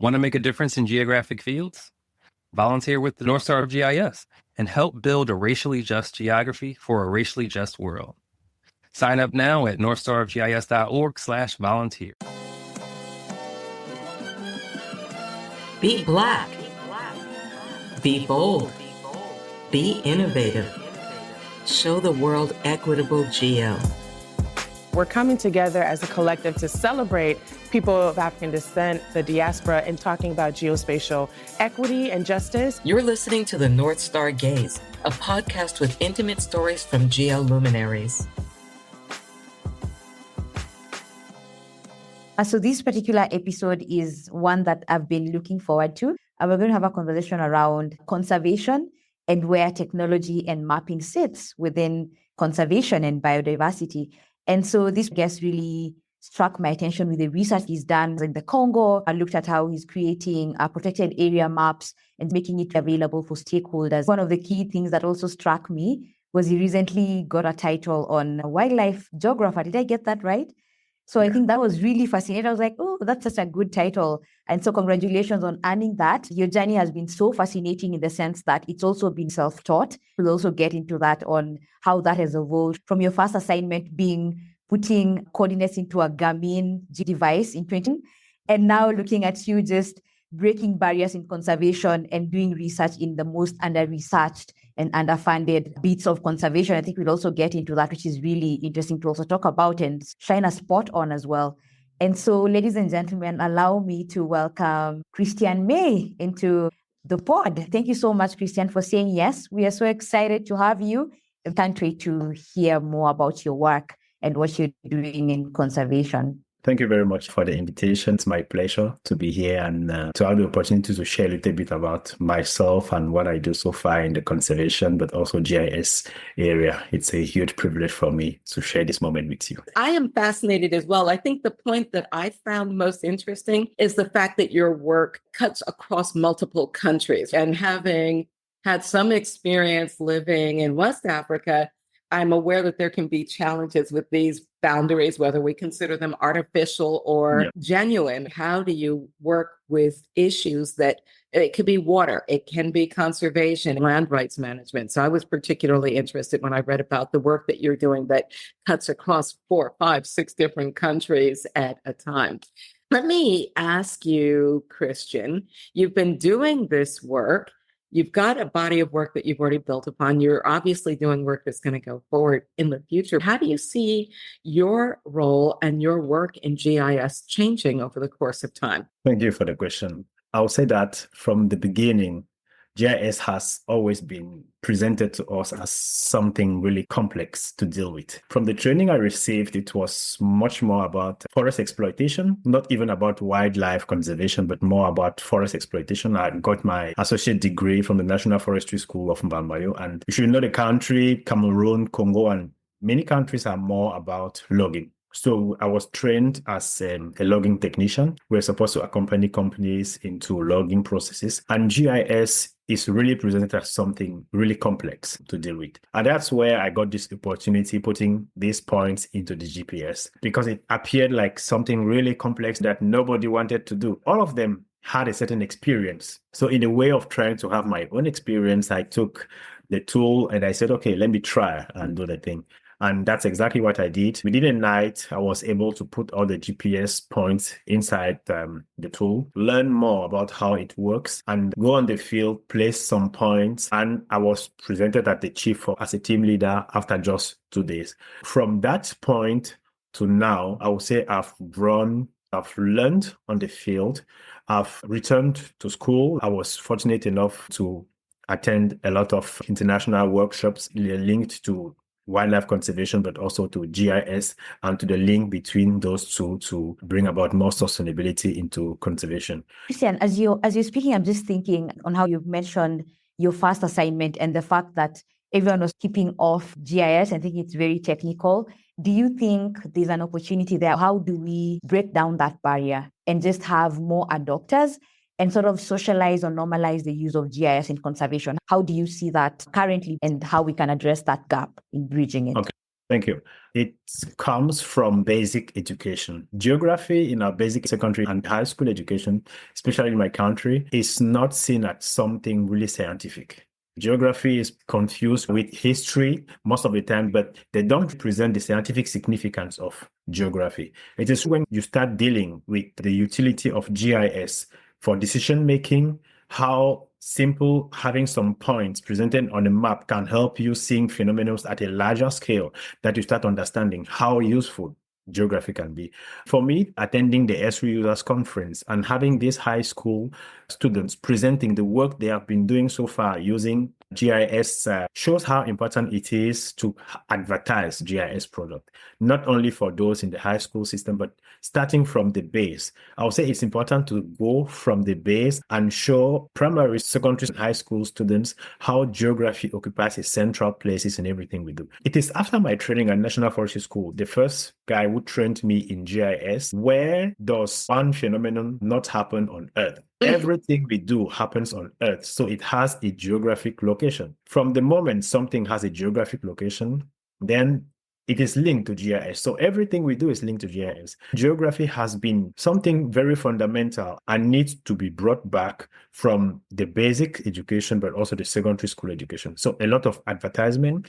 Want to make a difference in geographic fields? Volunteer with the NorthStar of GIS and help build a racially just geography for a racially just world. Sign up now at northstarofgis.org/volunteer. Be Black. Be bold. Be innovative. Show the world equitable geo. We're coming together as a collective to celebrate people of African descent, the diaspora, and talking about geospatial equity and justice. You're listening to the NorthStar Gaze, a podcast with intimate stories from geoluminaries. So this particular episode is one that I've been looking forward to. We're going to have a conversation around conservation and where technology and mapping sits within conservation and biodiversity. And so this guest really struck my attention with the research he's done in the Congo. I looked at how he's creating protected area maps and making it available for stakeholders. One of the key things that also struck me was he recently got a title on wildlife geographer. Did I get that right? So I think that was really fascinating. I was like, oh, that's such a good title. And so congratulations on earning that. Your journey has been so fascinating in the sense that it's also been self-taught. We'll also get into that on how that has evolved from your first assignment being putting coordinates into a Garmin device in 20, and now looking at you just breaking barriers in conservation and doing research in the most under-researched and underfunded bits of conservation. I think we'll also get into that, which is really interesting to also talk about and shine a spot on as well. And so, ladies and gentlemen, allow me to welcome Christian May into the pod. Thank you so much, Christian, for saying yes. We are so excited to have you and can't wait to hear more about your work and what you're doing in conservation. Thank you very much for the invitation. It's my pleasure to be here and to have the opportunity to share a little bit about myself and what I do so far in the conservation, but also GIS area. It's a huge privilege for me to share this moment with you. I am fascinated as well. I think the point that I found most interesting is the fact that your work cuts across multiple countries. And having had some experience living in West Africa, I'm aware that there can be challenges with these boundaries, whether we consider them artificial or genuine. How do you work with issues that it could be water, it can be conservation, land rights management? So I was particularly interested when I read about the work that you're doing that cuts across 4, 5, 6 different countries at a time. Let me ask you, Christian, you've been doing this work. You've got a body of work that you've already built upon. You're obviously doing work that's going to go forward in the future. How do you see your role and your work in GIS changing over the course of time? Thank you for the question. I'll say that from the beginning, GIS has always been presented to us as something really complex to deal with. From the training I received, it was much more about forest exploitation, not even about wildlife conservation, but more about forest exploitation. I got my associate degree from the National Forestry School of Mbambayo. And you should know the country, Cameroon, Congo, and many countries are more about logging. So I was trained as a logging technician. We're supposed to accompany companies into logging processes. And GIS is really presented as something really complex to deal with. And that's where I got this opportunity putting these points into the GPS, because it appeared like something really complex that nobody wanted to do. All of them had a certain experience. So in a way of trying to have my own experience, I took the tool and I said, okay, let me try and do the thing. And that's exactly what I did. Within a night, I was able to put all the GPS points inside the tool, learn more about how it works, and go on the field, place some points. And I was presented at the chief as a team leader after just 2 days. From that point to now, I would say I've learned on the field. I've returned to school. I was fortunate enough to attend a lot of international workshops linked to wildlife conservation, but also to GIS and to the link between those two to bring about more sustainability into conservation. Christian, as you're speaking, I'm just thinking on how you've mentioned your first assignment and the fact that everyone was keeping off GIS. I think it's very technical. Do you think there's an opportunity there? How do we break down that barrier and just have more adopters and sort of socialize or normalize the use of GIS in conservation? How do you see that currently and how we can address that gap in bridging it? Okay. Thank you. It comes from basic education. Geography in our basic secondary and high school education, especially in my country, is not seen as something really scientific. Geography is confused with history most of the time, but they don't present the scientific significance of geography. It is when you start dealing with the utility of GIS for decision making, how simple having some points presented on a map can help you seeing phenomena at a larger scale, that you start understanding how useful geography can be. For me, attending the ESRI Users Conference and having these high school students presenting the work they have been doing so far using GIS shows how important it is to advertise GIS product, not only for those in the high school system, but starting from the base. I would say it's important to go from the base and show primary, secondary, and high school students how geography occupies a central place in everything we do. It is after my training at National Forestry School, the first guy who trained me in GIS, where does one phenomenon not happen on Earth? Everything we do happens on Earth, so it has a geographic location. From the moment something has a geographic location, then it is linked to GIS. So everything we do is linked to GIS. Geography has been something very fundamental and needs to be brought back from the basic education, but also the secondary school education. So a lot of advertisement.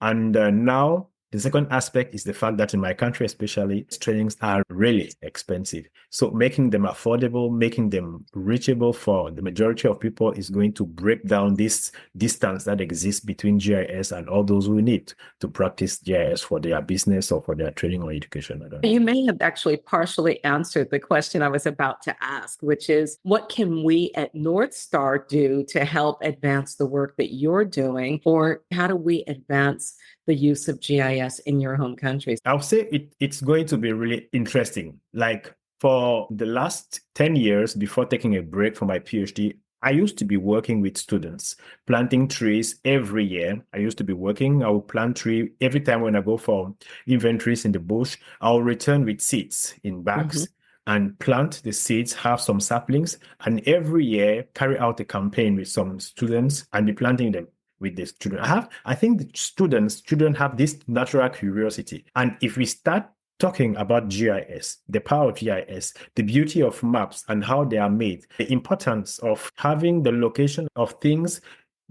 And now the second aspect is the fact that in my country, especially, trainings are really expensive. So making them affordable, making them reachable for the majority of people is going to break down this distance that exists between GIS and all those who need to practice GIS for their business or for their training or education. I don't know. You may have actually partially answered the question I was about to ask, which is, what can we at NorthStar do to help advance the work that you're doing? Or how do we advance the use of GIS in your home countries? I'll say it's going to be really interesting. Like for the last 10 years before taking a break for my PhD, I used to be working with students, planting trees every year. I will plant tree every time when I go for inventories in the bush. I'll return with seeds in bags. And plant the seeds, have some saplings, and every year carry out a campaign with some students and be planting them with the children. I think the children have this natural curiosity. And if we start talking about GIS, the power of GIS, the beauty of maps and how they are made, the importance of having the location of things,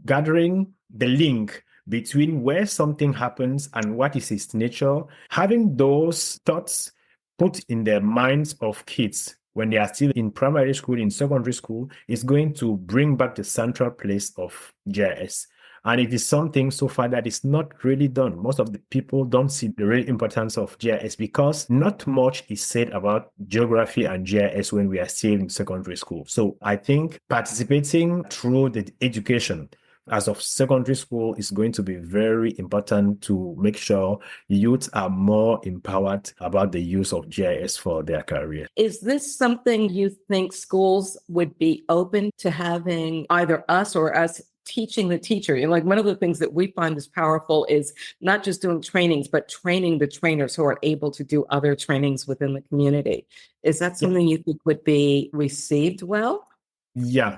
gathering the link between where something happens and what is its nature, having those thoughts put in the minds of kids when they are still in primary school, in secondary school, is going to bring back the central place of GIS. And it is something so far that is not really done. Most of the people don't see the real importance of GIS because not much is said about geography and GIS when we are still in secondary school. So I think participating through the education as of secondary school is going to be very important to make sure youth are more empowered about the use of GIS for their career. Is this something you think schools would be open to having either us or us teaching the teacher? And like one of the things that we find is powerful is not just doing trainings, but training the trainers who are able to do other trainings within the community. Is that something you think would be received well? Yeah.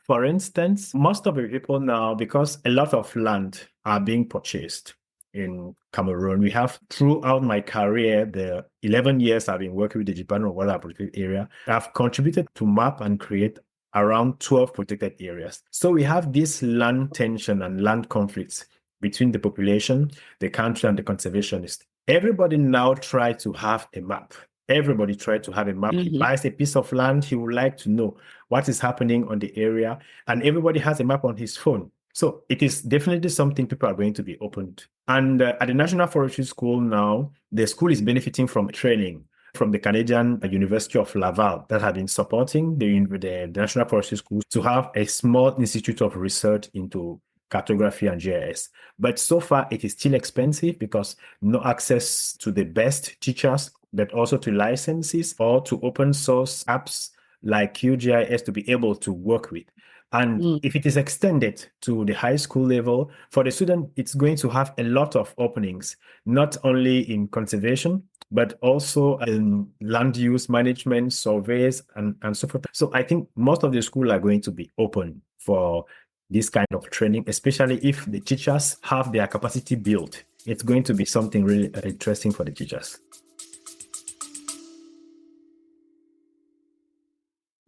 For instance, most of the people now, because a lot of land are being purchased in Cameroon, we have throughout my career, the 11 years I've been working with the Department of Water and Protected Area, I've contributed to map and create around 12 protected areas. So we have this land tension and land conflicts between the population, the country, and the conservationists. Everybody now try to have a map. Everybody try to have a map. He buys a piece of land. He would like to know what is happening on the area. And everybody has a map on his phone. So it is definitely something people are going to be open to. And at the National Forestry School now, the school is benefiting from training from the Canadian University of Laval that have been supporting the National Forestry School to have a small institute of research into cartography and GIS. But so far, it is still expensive because no access to the best teachers, but also to licenses or to open source apps like QGIS to be able to work with. And if it is extended to the high school level, for the student, it's going to have a lot of openings, not only in conservation, but also in land use management, surveys, and so forth. So I think most of the schools are going to be open for this kind of training, especially if the teachers have their capacity built it's going to be something really interesting for the teachers.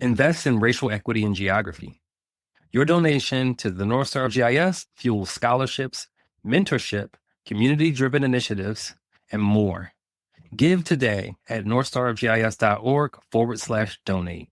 Invest in racial equity in geography. Your donation to the NorthStar of GIS fuels scholarships, mentorship, community-driven initiatives, and more. Give today at northstarofgis.org/donate.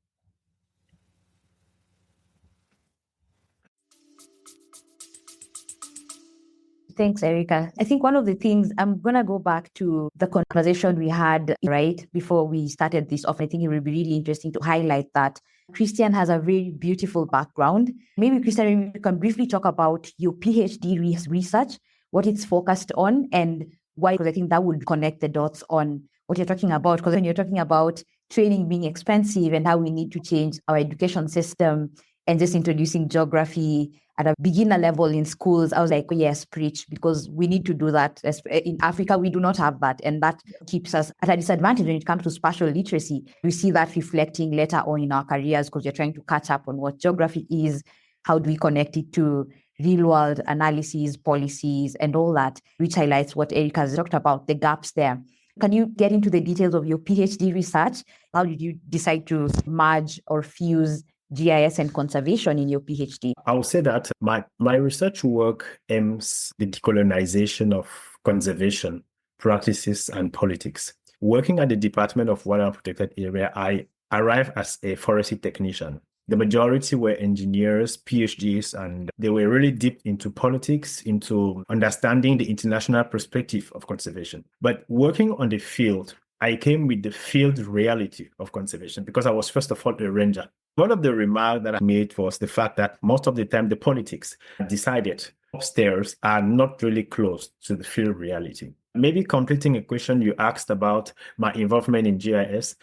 Thanks, Erica. I think one of the things, I'm going to go back to the conversation we had right before we started this off. I think it would be really interesting to highlight that Christian has a very beautiful background. Maybe, Christian, you can briefly talk about your PhD research, what it's focused on, and why, because I think that would connect the dots on what you're talking about. Because when you're talking about training being expensive and how we need to change our education system and just introducing geography at a beginner level in schools, I was like, yes, preach, because we need to do that. In Africa, we do not have that. And that keeps us at a disadvantage when it comes to spatial literacy. We see that reflecting later on in our careers because you're trying to catch up on what geography is, how do we connect it to real world analyses, policies, and all that, which highlights what Erica has talked about, the gaps there. Can you get into the details of your PhD research? How did you decide to merge or fuse GIS and conservation in your PhD? I would say that my research work aims the decolonization of conservation practices and politics. Working at the Department of Wild and Protected Area, I arrived as a forestry technician. The majority were engineers, PhDs, and they were really deep into politics, into understanding the international perspective of conservation. But working on the field, I came with the field reality of conservation because I was, first of all, a ranger. One of the remarks that I made was the fact that most of the time the politics decided upstairs are not really close to the field reality. Maybe completing a question you asked about my involvement in GIS,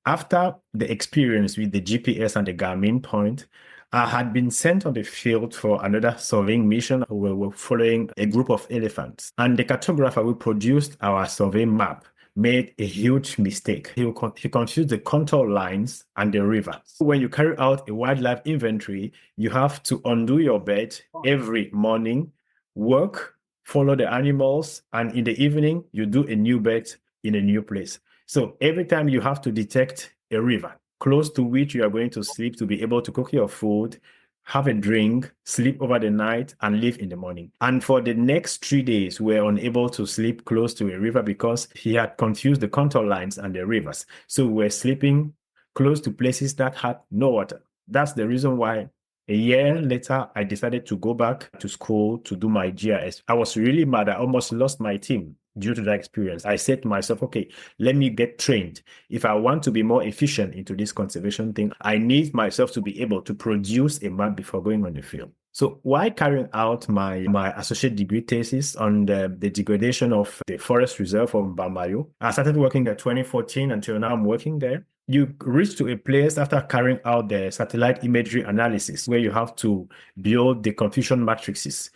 after the experience with the GPS and the Garmin point, I had been sent on the field for another surveying mission. We were following a group of elephants. And the cartographer who produced our survey map made a huge mistake. He confused the contour lines and the river. When you carry out a wildlife inventory, you have to undo your bed every morning, work, follow the animals, and in the evening, you do a new bed in a new place. So every time you have to detect a river close to which you are going to sleep to be able to cook your food, have a drink, sleep over the night, and leave in the morning. And for the next 3 days, we were unable to sleep close to a river because he had confused the contour lines and the rivers. So we were sleeping close to places that had no water. That's the reason why a year later, I decided to go back to school to do my GIS. I was really mad. I almost lost my team due to that experience. I said to myself, okay, let me get trained. If I want to be more efficient into this conservation thing, I need myself to be able to produce a map before going on the field. So while carrying out my associate degree thesis on the degradation of the forest reserve of Bamayo, I started working at 2014 until now I'm working there. You reach to a place after carrying out the satellite imagery analysis where you have to build the confusion matrices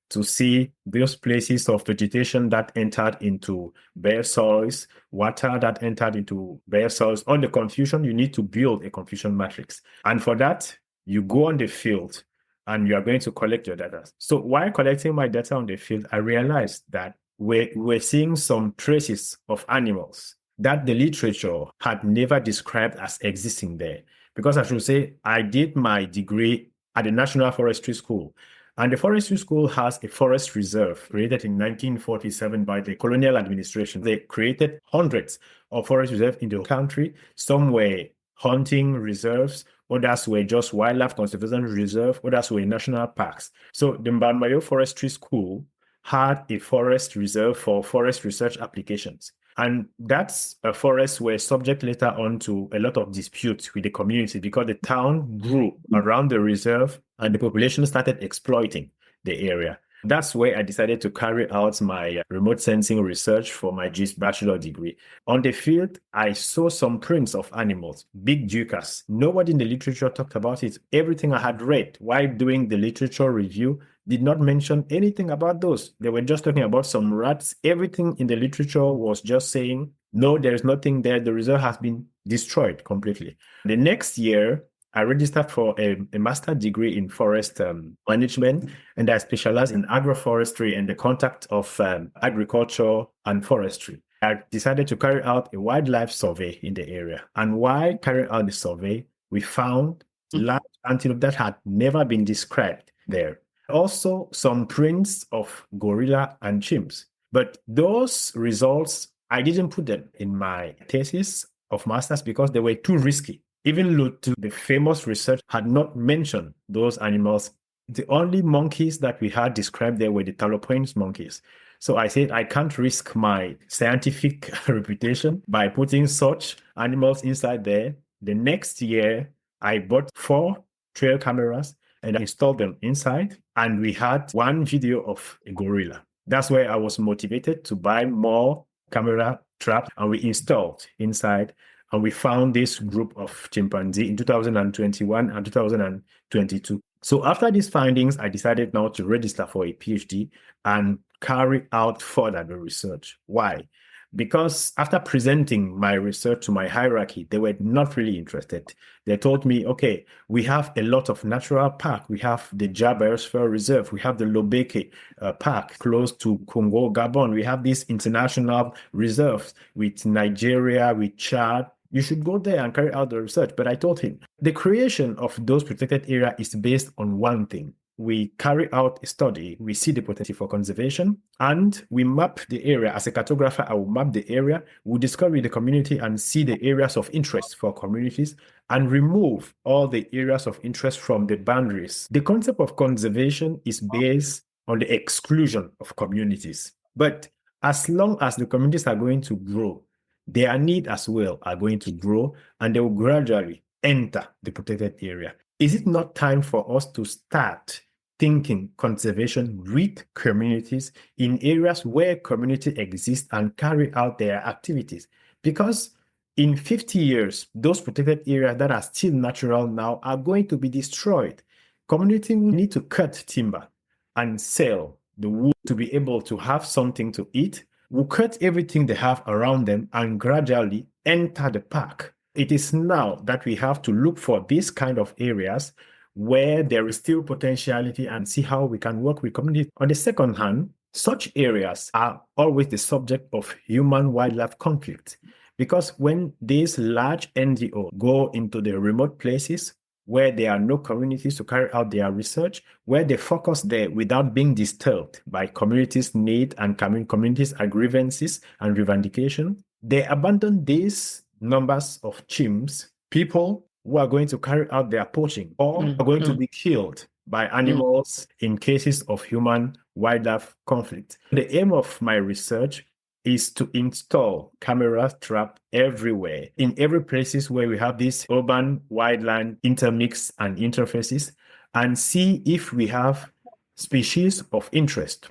to see those places of vegetation that entered into bare soils, water that entered into bare soils. On the confusion, you need to build a confusion matrix. And for that, you go on the field and you are going to collect your data. So while collecting my data on the field, I realized that we're seeing some traces of animals that the literature had never described as existing there. Because I should say, I did my degree at the National Forestry School. And the forestry school has a forest reserve created in 1947 by the colonial administration. They created hundreds of forest reserves in the country. Some were hunting reserves, others were just wildlife conservation reserve, others were national parks. So the Mbambayo Forestry School had a forest reserve for forest research applications. And that's a forest were subject later on to a lot of disputes with the community because the town grew around the reserve and the population started exploiting the area. That's where I decided to carry out my remote sensing research for my GIS bachelor degree. On the field, I saw some prints of animals, big duikers. Nobody in the literature talked about it. Everything I had read while doing the literature review did not mention anything about those. They were just talking about some rats. Everything in the literature was just saying, no, there's nothing there. The reserve has been destroyed completely. The next year, I registered for a master's degree in forest management, and I specialize in agroforestry and the contact of agriculture and forestry. I decided to carry out a wildlife survey in the area. And while carrying out the survey, we found large antelope that had never been described there. Also, some prints of gorilla and chimps. But those results, I didn't put them in my thesis of master's because they were too risky. Even though the famous research had not mentioned those animals, the only monkeys that we had described there were the Talopoins monkeys. So I said, I can't risk my scientific reputation by putting such animals inside there. The next year, I bought 4 trail cameras and I installed them inside. And we had one video of a gorilla. That's where I was motivated to buy more camera traps, and we installed inside. And we found this group of chimpanzee in 2021 and 2022. So after these findings, I decided now to register for a PhD and carry out further the research. Why? Because after presenting my research to my hierarchy, they were not really interested. They told me, okay, we have a lot of natural park. We have the Dja Biosphere Reserve. We have the Lobeke Park close to Congo, Gabon. We have these international reserves with Nigeria, with Chad. You should go there and carry out the research. But I told him, the creation of those protected areas is based on one thing. We carry out a study, we see the potential for conservation, and we map the area. As a cartographer, I will map the area, we'll discover the community and see the areas of interest for communities and remove all the areas of interest from the boundaries. The concept of conservation is based on the exclusion of communities. But as long as the communities are going to grow, their need as well are going to grow, and they will gradually enter the protected area. Is it not time for us to start thinking conservation with communities in areas where community exists and carry out their activities? Because in 50 years, those protected areas that are still natural now are going to be destroyed. Community will need to cut timber and sell the wood to be able to have something to eat. Will cut everything they have around them and gradually enter the park. It is now that we have to look for these kind of areas where there is still potentiality and see how we can work with communities. On the second hand, such areas are always the subject of human-wildlife conflict, because when these large NGOs go into the remote places where there are no communities to carry out their research, where they focus there without being disturbed by communities' need and communities' grievances and revendication, they abandon these numbers of chimps, people who are going to carry out their poaching or are going to be killed by animals in cases of human-wildlife conflict. The aim of my research is to install camera trap everywhere, in every places where we have this urban wildland intermix and interfaces, and see if we have species of interest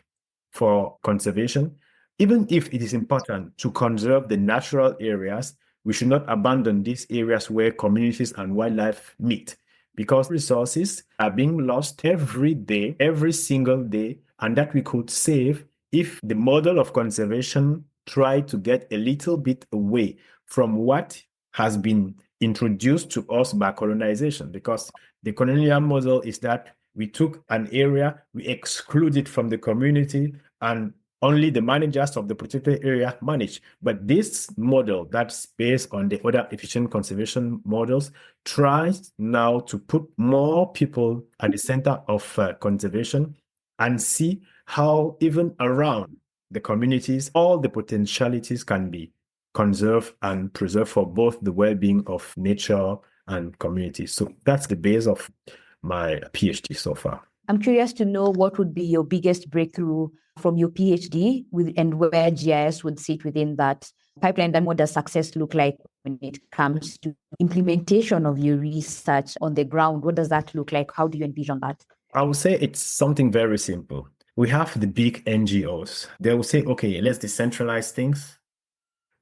for conservation. Even if it is important to conserve the natural areas, we should not abandon these areas where communities and wildlife meet, because resources are being lost every day, every single day, and that we could save if the model of conservation tried to get a little bit away from what has been introduced to us by colonization. Because the colonial model is that we took an area, we exclude it from the community, and only the managers of the protected area manage. But this model that's based on the other efficient conservation models tries now to put more people at the center of conservation and see how even around the communities, all the potentialities can be conserved and preserved for both the well-being of nature and communities. So that's the base of my PhD so far. I'm curious to know what would be your biggest breakthrough from your PhD and where GIS would sit within that pipeline, and what does success look like when it comes to implementation of your research on the ground? What does that look like? How do you envision that? I would say it's something very simple. We have the big NGOs. They will say, okay, let's decentralize things.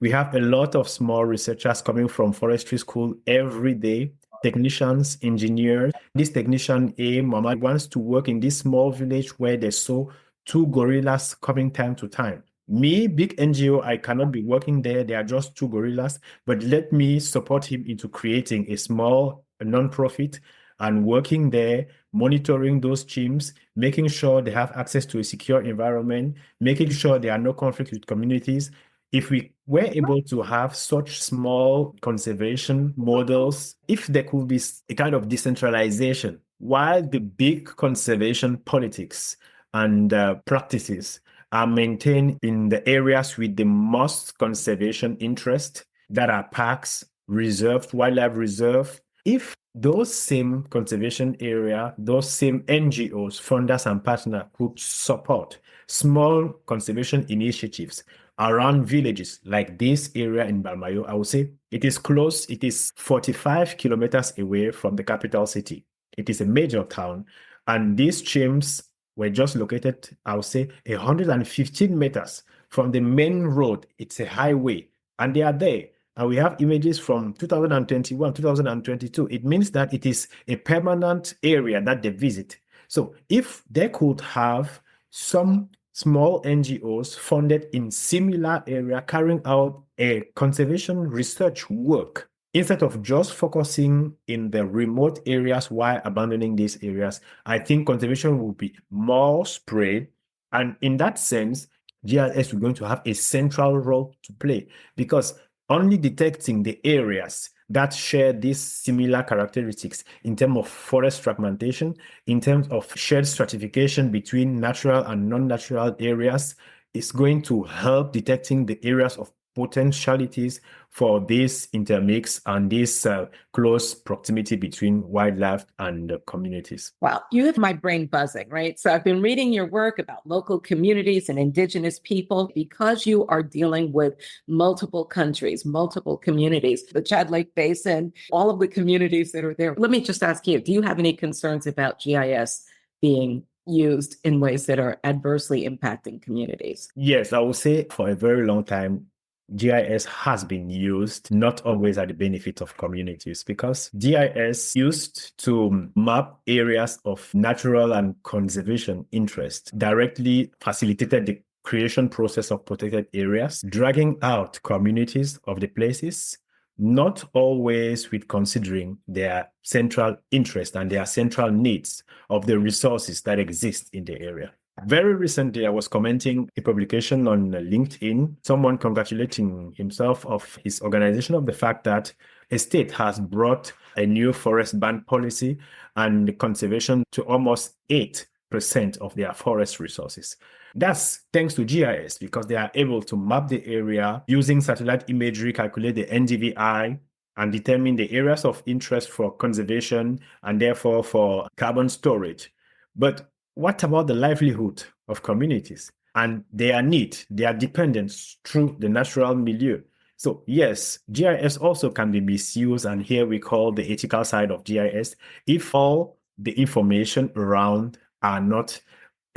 We have a lot of small researchers coming from forestry school every day, technicians, engineers. This technician A, Mama, wants to work in this small village where they saw 2 gorillas coming time to time. Me, big NGO, I cannot be working there. There are just 2 gorillas, but let me support him into creating a small a non-profit and working there, monitoring those teams, making sure they have access to a secure environment, making sure there are no conflicts with communities. If we were able to have such small conservation models, if there could be a kind of decentralization, while the big conservation politics and practices are maintained in the areas with the most conservation interest, that are parks, reserved, wildlife reserve. If those same conservation area, those same NGOs, funders and partners could support small conservation initiatives around villages like this area in Balmayo, I would say it is close. It is 45 kilometers away from the capital city. It is a major town. And these streams were just located, I would say, 115 meters from the main road. It's a highway, and they are there. And we have images from 2021, 2022. It means that it is a permanent area that they visit. So if they could have some small NGOs funded in similar area carrying out a conservation research work, instead of just focusing in the remote areas while abandoning these areas, I think conservation will be more spread. And in that sense, GIS is going to have a central role to play, because only detecting the areas that share these similar characteristics in terms of forest fragmentation, in terms of shared stratification between natural and non-natural areas, is going to help detecting the areas of potentialities for this intermix and this close proximity between wildlife and communities. Wow, you have my brain buzzing, right? So I've been reading your work about local communities and indigenous people because you are dealing with multiple countries, multiple communities, the Chad Lake Basin, all of the communities that are there. Let me just ask you, do you have any concerns about GIS being used in ways that are adversely impacting communities? Yes, I would say for a very long time, GIS has been used not always at the benefit of communities, because GIS used to map areas of natural and conservation interest directly facilitated the creation process of protected areas, dragging out communities of the places, not always with considering their central interest and their central needs of the resources that exist in the area. Very recently, I was commenting a publication on LinkedIn, someone congratulating himself of his organization of the fact that a state has brought a new forest ban policy and conservation to almost 8% of their forest resources. That's thanks to GIS, because they are able to map the area using satellite imagery, calculate the NDVI, and determine the areas of interest for conservation and therefore for carbon storage. But what about the livelihood of communities and their need, their dependence through the natural milieu? So yes, GIS also can be misused, and here we call the ethical side of GIS, if all the information around are not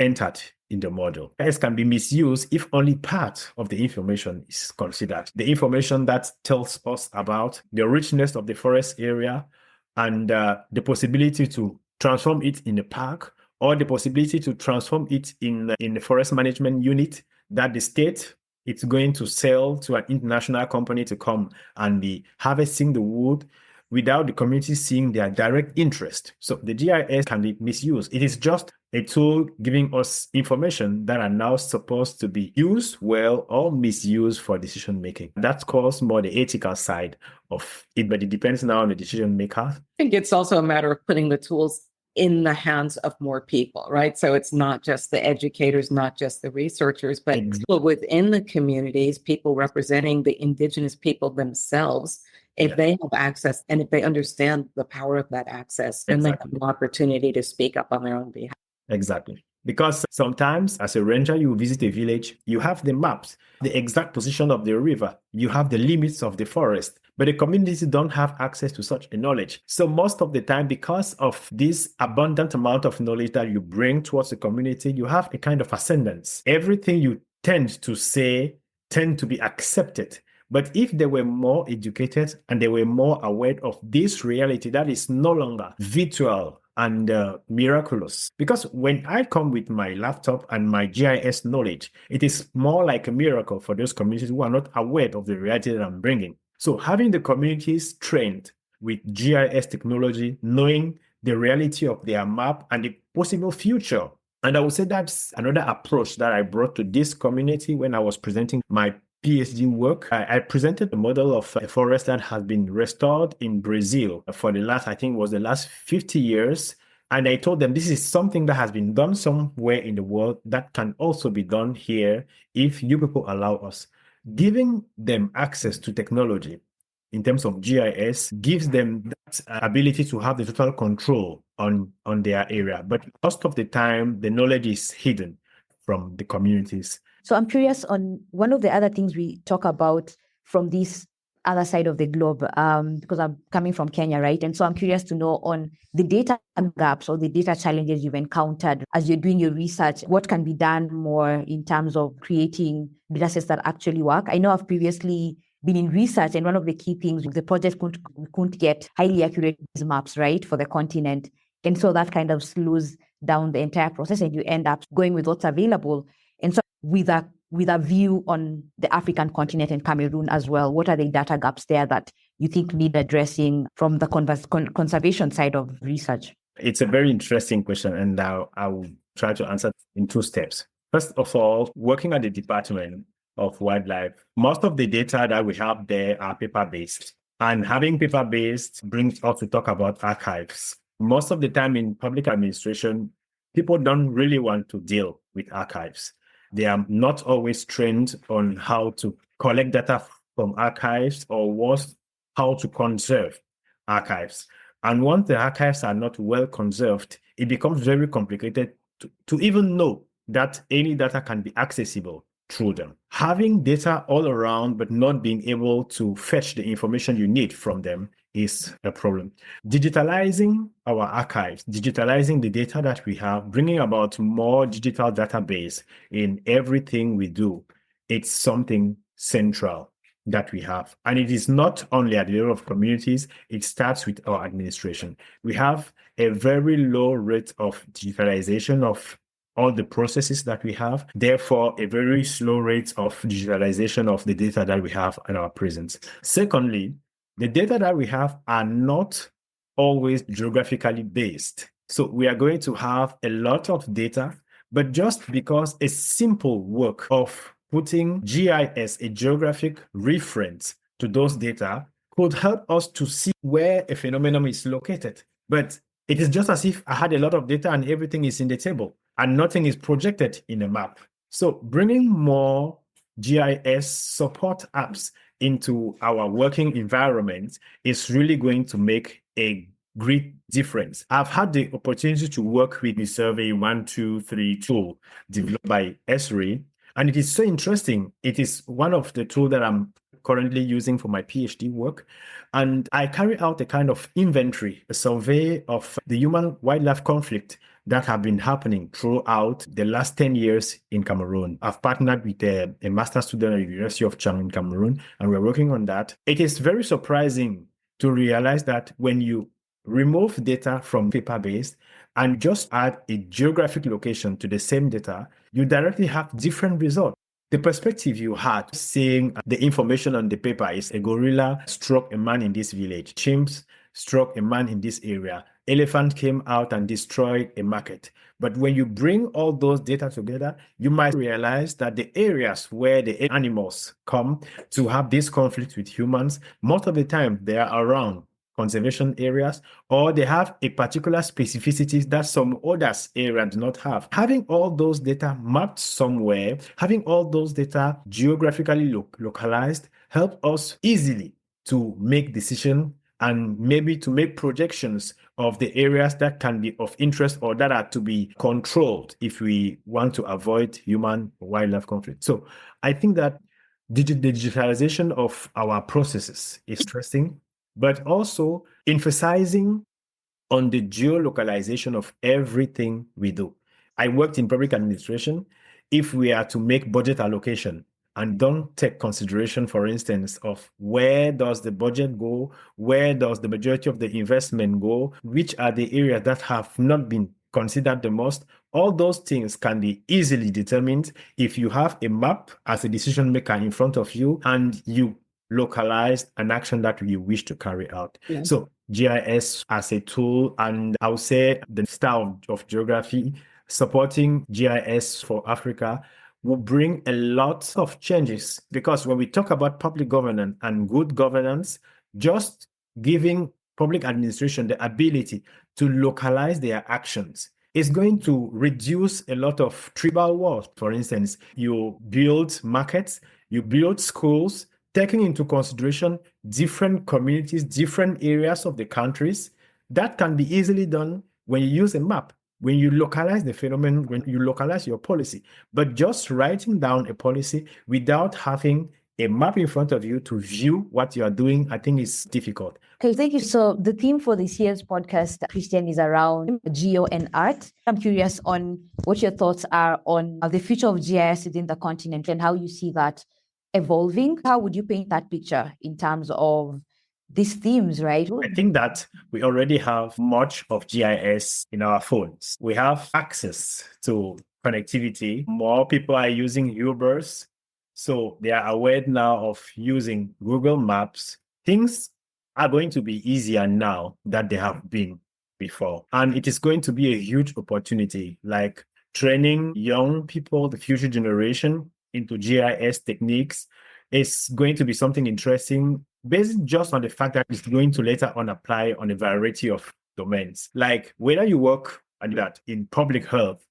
entered in the model. GIS can be misused if only part of the information is considered. The information that tells us about the richness of the forest area and the possibility to transform it in a park, or the possibility to transform it in the forest management unit that the state is going to sell to an international company to come and be harvesting the wood without the community seeing their direct interest. So the GIS can be misused. It is just a tool giving us information that are now supposed to be used well or misused for decision making. That calls more the ethical side of it, but it depends now on the decision maker. I think it's also a matter of putting the tools in the hands of more people, right? So it's not just the educators, not just the researchers, but people within the communities, people representing the indigenous people themselves. If they have access and if they understand the power of that access, then they have an opportunity to speak up on their own behalf. Exactly. Because sometimes as a ranger, you visit a village, you have the maps, the exact position of the river, you have the limits of the forest, but the communities don't have access to such a knowledge. So most of the time, because of this abundant amount of knowledge that you bring towards the community, you have a kind of ascendance. Everything you tend to say tend to be accepted. But if they were more educated and they were more aware of this reality that is no longer virtual and miraculous, because when I come with my laptop and my GIS knowledge, it is more like a miracle for those communities who are not aware of the reality that I'm bringing. So having the communities trained with GIS technology, knowing the reality of their map and the possible future. And I would say that's another approach that I brought to this community when I was presenting my PhD work. I presented a model of a forest that has been restored in Brazil for the last, I think was the last 50 years. And I told them this is something that has been done somewhere in the world that can also be done here if you people allow us. Giving them access to technology in terms of GIS gives them that ability to have the total control on their area. But most of the time, the knowledge is hidden from the communities. So I'm curious on one of the other things we talk about from this other side of the globe, because I'm coming from Kenya, right? And so I'm curious to know on the data gaps or the data challenges you've encountered as you're doing your research, what can be done more in terms of creating data sets that actually work? I know I've previously been in research, and one of the key things, the project couldn't get highly accurate maps, right, for the continent. And so that kind of slows down the entire process, and you end up going with what's available. And so with a view on the African continent and Cameroon as well, what are the data gaps there that you think need addressing from the conservation side of research? It's a very interesting question, and I will try to answer in two steps. First of all, working at the Department of Wildlife, most of the data that we have there are paper-based. And having paper-based brings us to talk about archives. Most of the time in public administration, people don't really want to deal with archives. They are not always trained on how to collect data from archives or worse, how to conserve archives. And once the archives are not well conserved, it becomes very complicated to even know that any data can be accessible through them. Having data all around, but not being able to fetch the information you need from them is a problem. Digitalizing our archives, digitalizing the data that we have, bringing about more digital database in everything we do, it's something central that we have. And it is not only at the level of communities, it starts with our administration. We have a very low rate of digitalization of all the processes that we have, therefore a very slow rate of digitalization of the data that we have in our prisons. Secondly, the data that we have are not always geographically based. So we are going to have a lot of data, but just because a simple work of putting GIS, a geographic reference to those data, could help us to see where a phenomenon is located. But it is just as if I had a lot of data and everything is in the table and nothing is projected in a map. So bringing more GIS support apps into our working environment is really going to make a great difference. I've had the opportunity to work with the Survey 123 tool developed by Esri, and it is so interesting. It is one of the tools that I'm currently using for my PhD work. And I carry out a kind of inventory, a survey of the human-wildlife conflict that have been happening throughout the last 10 years in Cameroon. I've partnered with a master's student at the University of Chang in Cameroon, and we're working on that. It is very surprising to realize that when you remove data from paper-based and just add a geographic location to the same data, you directly have different results. The perspective you had seeing the information on the paper is a gorilla struck a man in this village, chimps struck a man in this area, elephant came out and destroyed a market. But when you bring all those data together, you might realize that the areas where the animals come to have this conflict with humans, most of the time they are around conservation areas, or they have a particular specificities that some other areas do not have. Having all those data mapped somewhere, having all those data geographically localized, help us easily to make decisions and maybe to make projections of the areas that can be of interest or that are to be controlled if we want to avoid human-wildlife conflict. So I think that the digitalization of our processes is interesting, but also emphasizing on the geolocalization of everything we do. I worked in public administration. If we are to make budget allocation and don't take consideration, for instance, of where does the budget go, where does the majority of the investment go, which are the areas that have not been considered the most, all those things can be easily determined if you have a map as a decision maker in front of you and you localize an action that you wish to carry out. Yeah. So GIS as a tool, and I would say the style of geography supporting GIS for Africa will bring a lot of changes, because when we talk about public governance and good governance, just giving public administration the ability to localize their actions is going to reduce a lot of tribal wars. For instance, you build markets, you build schools, taking into consideration different communities, different areas of the countries. That can be easily done when you use a map, when you localize the phenomenon, when you localize your policy. But just writing down a policy without having a map in front of you to view what you are doing, I think is difficult. Okay, thank you. So the theme for this year's podcast, Christian, is around geo and art. I'm curious on what your thoughts are on the future of GIS within the continent and how you see that evolving. How would you paint that picture in terms of these themes, right? I think that we already have much of GIS in our phones. We have access to connectivity. More people are using Ubers, so they are aware now of using Google Maps. Things are going to be easier now than they have been before. And it is going to be a huge opportunity, like training young people, the future generation, into GIS techniques is going to be something interesting, based just on the fact that it's going to later on apply on a variety of domains. Like whether you work and that in public health,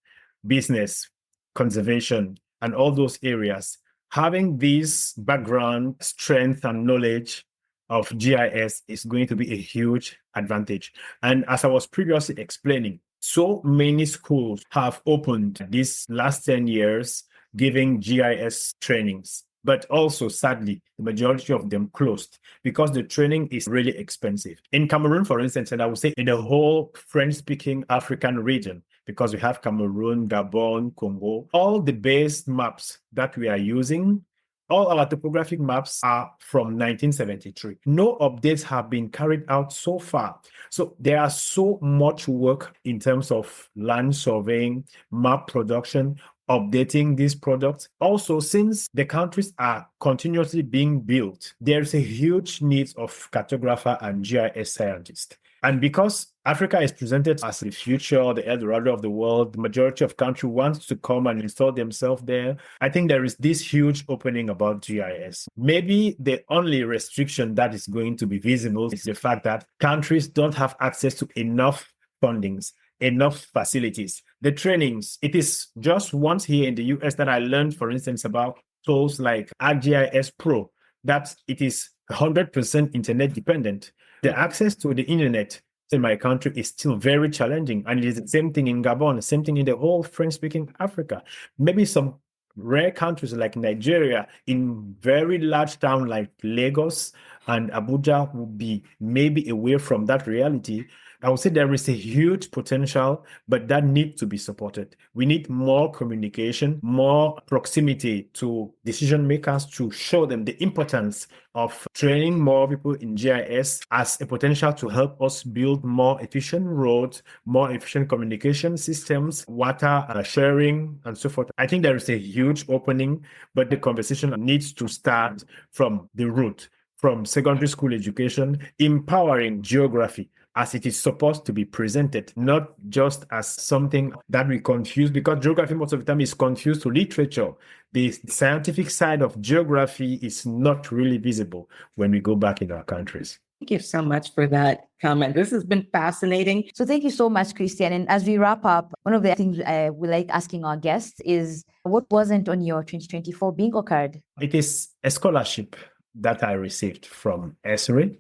business, conservation, and all those areas, having this background, strength, and knowledge of GIS is going to be a huge advantage. And as I was previously explaining, so many schools have opened these last 10 years giving GIS trainings. But also, sadly, the majority of them closed because the training is really expensive. In Cameroon, for instance, and I would say in the whole French-speaking African region, because we have Cameroon, Gabon, Congo, all the base maps that we are using, all our topographic maps are from 1973. No updates have been carried out so far. So there are so much work in terms of land surveying, map production, updating these products. Also, since the countries are continuously being built, there's a huge need of cartographer and GIS scientists. And because Africa is presented as the future, the El Dorado of the world, the majority of countries want to come and install themselves there. I think there is this huge opening about GIS. Maybe the only restriction that is going to be visible is the fact that countries don't have access to enough fundings, enough facilities. The trainings, it is just once here in the US that I learned, for instance, about tools like ArcGIS Pro, that it is 100% internet dependent. The access to the internet in my country is still very challenging. And it is the same thing in Gabon, the same thing in the whole French-speaking Africa. Maybe some rare countries like Nigeria, in very large towns like Lagos and Abuja, will be maybe away from that reality. I would say there is a huge potential, but that needs to be supported. We need more communication, more proximity to decision makers to show them the importance of training more people in GIS as a potential to help us build more efficient roads, more efficient communication systems, water sharing, and so forth. I think there is a huge opening, but the conversation needs to start from the root, from secondary school education, empowering geography as it is supposed to be presented, not just as something that we confuse, because geography most of the time is confused to literature. The scientific side of geography is not really visible when we go back in our countries. Thank you so much for that comment. This has been fascinating. So thank you so much, Christian. And as we wrap up, one of the things we like asking our guests is, what wasn't on your 2024 bingo card? It is a scholarship that I received from ESRI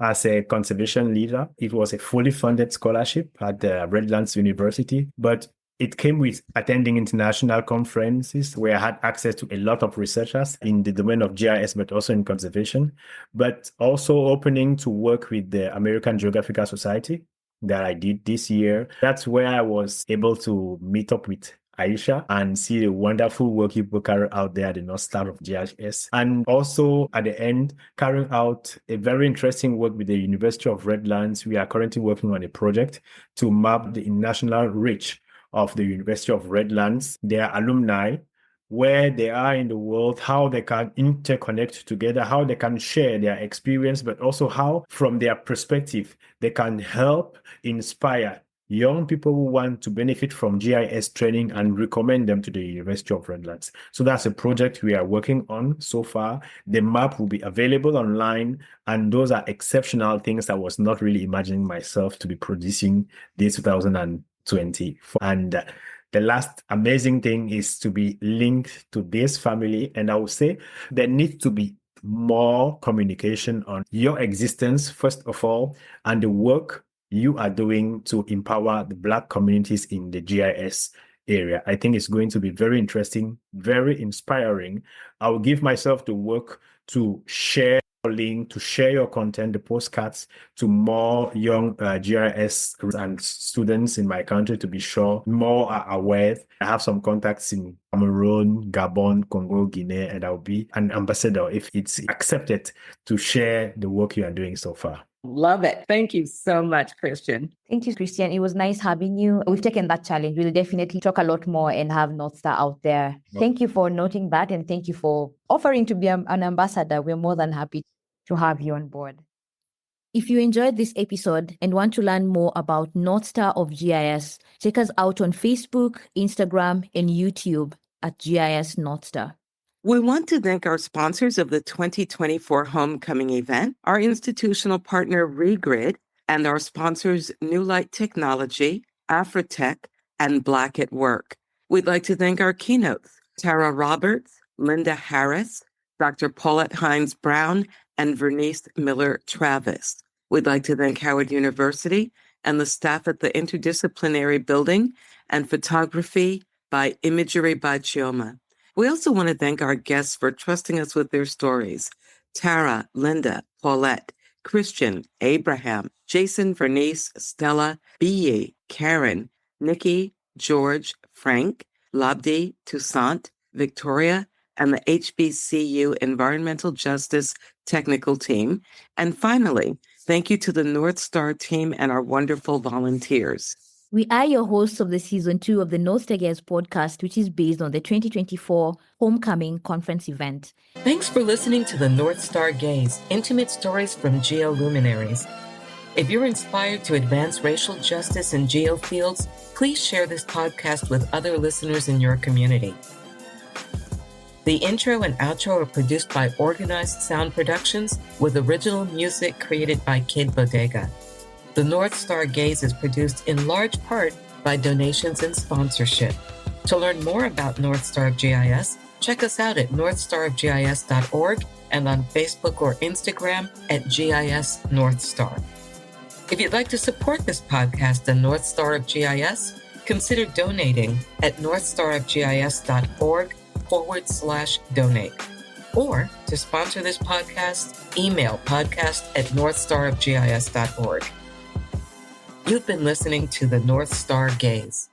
as a conservation leader. It was a fully funded scholarship at the Redlands University, but it came with attending international conferences where I had access to a lot of researchers in the domain of GIS, but also in conservation, but also opening to work with the American Geographical Society that I did this year. That's where I was able to meet up with Aisha and see the wonderful work you carry out there at the NorthStar of GIS. And also at the end, carrying out a very interesting work with the University of Redlands. We are currently working on a project to map the international reach of the University of Redlands, their alumni, where they are in the world, how they can interconnect together, how they can share their experience, but also how, from their perspective, they can help inspire young people who want to benefit from GIS training and recommend them to the University of Redlands. So that's a project we are working on so far. The map will be available online, and those are exceptional things I was not really imagining myself to be producing this 2024. And the last amazing thing is to be linked to this family. And I would say there needs to be more communication on your existence, first of all, and the work you are doing to empower the Black communities in the GIS area. I think it's going to be very interesting, very inspiring. I will give myself the work to share link, to share your content, the postcards, to more young GIS and students in my country, to be sure more are aware. I have some contacts in Cameroon, Gabon, Congo, Guinea, and I'll be an ambassador if it's accepted to share the work you are doing so far. Love it. Thank you so much, Christian. Thank you, Christian. It was nice having you. We've taken that challenge. We'll definitely talk a lot more and have NorthStar out there. Thank you for noting that, and thank you for offering to be an ambassador. We're more than happy to have you on board. If you enjoyed this episode and want to learn more about NorthStar of GIS, check us out on Facebook, Instagram, and YouTube at GIS NorthStar. We want to thank our sponsors of the 2024 Homecoming event, our institutional partner Regrid, and our sponsors New Light Technology, Afrotech, and Black at Work. We'd like to thank our keynotes, Tara Roberts, Linda Harris, Dr. Paulette Hines-Brown, and Vernice Miller-Travis. We'd like to thank Howard University and the staff at the Interdisciplinary Building and Photography by Imagery by Chioma. We also want to thank our guests for trusting us with their stories. Tara, Linda, Paulette, Christian, Abraham, Jason, Vernice, Stella, B.E., Karen, Nikki, George, Frank, Labdi, Toussaint, Victoria, and the HBCU Environmental Justice Technical Team. And finally, thank you to the NorthStar team and our wonderful volunteers. We are your hosts of the Season 2 of the NorthStar GIS podcast, which is based on the 2024 Homecoming Conference event. Thanks for listening to the NorthStar Gaze, intimate stories from geoluminaries. If you're inspired to advance racial justice in geo fields, please share this podcast with other listeners in your community. The intro and outro are produced by Organized Sound Productions with original music created by Kid Bodega. The NorthStar Gaze is produced in large part by donations and sponsorship. To learn more about NorthStar of GIS, check us out at northstarofgis.org and on Facebook or Instagram at GIS NorthStar. If you'd like to support this podcast and NorthStar of GIS, consider donating at northstarofgis.org/donate. Or to sponsor this podcast, email podcast@northstarofgis.org. You've been listening to the NorthStar Gaze.